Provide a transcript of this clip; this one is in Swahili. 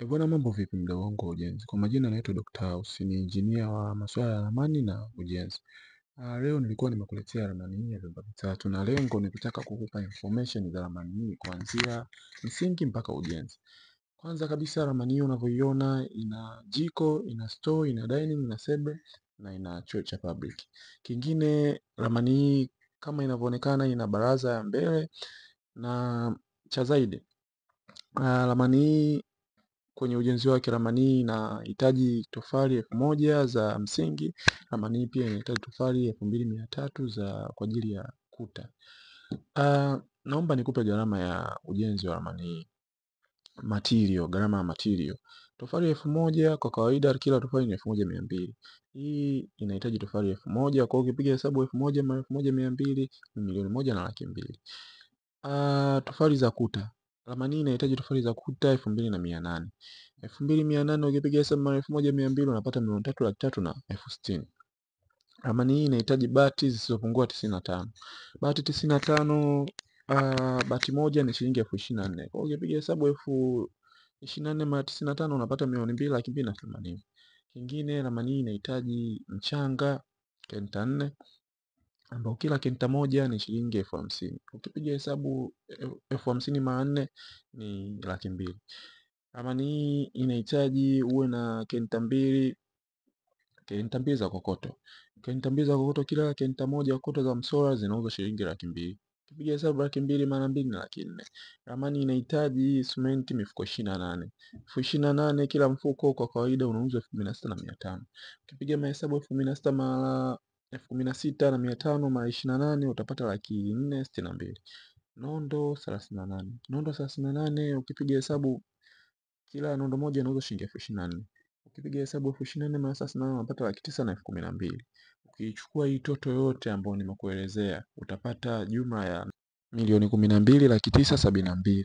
Bwana, mambo vipi mdau wangu wa ujenzi? Kwa majina naitwa Dr. House, ni injinia wa masuala ya ramani na ujenzi. Leo nilikuwa nimekuletea ramani hii ya vyumba vitatu na lengo ni kutaka kukupa information za ramani hii kuanzia msingi mpaka ujenzi. Kwanza kabisa ramani hii unavyoiona ina jiko, ina store, ina dining, ina sebe na ina choo cha public. Kingine ramani hii kama inavyoonekana ina baraza ya mbele na cha zaidi. Ramani hii kwenye ujenzi wake ramani hii inahitaji tofali 1000 za msingi. Ramani hii pia inahitaji tofali 2300 kwa ajili ya kuta. Naomba nikupe gharama ya ujenzi wa ramani hii. Gharama ya material. Tofali 1000 kwa kawaida kila tofali ni 1200. Hii inahitaji tofali 1000, kwa hiyo ukipiga hesabu 1000 mara 1200 ni 1,200,000. Tofali za kuta. Ramani hii inahitaji tofali za kuta 2800. 2800 ukipiga hesabu mara 1200 unapata 3,360,000. Ramani hii inahitaji bati zisizopungua 95. Bati 95, bati moja ni shilingi 24,000. Kwa hiyo ukipiga hesabu 24,000 mara 95 unapata 2,280,000. Kingine ramani hii inahitaji mchanga kenta 4 ambao kila kenta moja ni shilingi 50,000. Ukipiga hesabu 50,000 mara 4 ni 200,000. Ramani hii inahitaji uwe na kenta mbili za kokoto. Kenta mbili za kokoto, kila kenta moja kokoto za msola zinauzwa shilingi 200,000. Ukipiga hesabu 200,000 mara 2 ni 400,000. Ramani inahitaji simenti mifuko 28. 28 kila mfuko kwa kawaida unauzwa 16,500. Ukipiga mahesabu 16,000 mara 16,500 mara 28 utapata 462,000. Nondo 38. Nondo 38 ukipiga hesabu kila nondo moja inauzwa shilingi 24,000. Ukipiga hesabu 24,000 mara 38 unapata 912,000. Ukichukua hii toto yote ambayo nimekuelezea utapata jumla ya 12,972,000.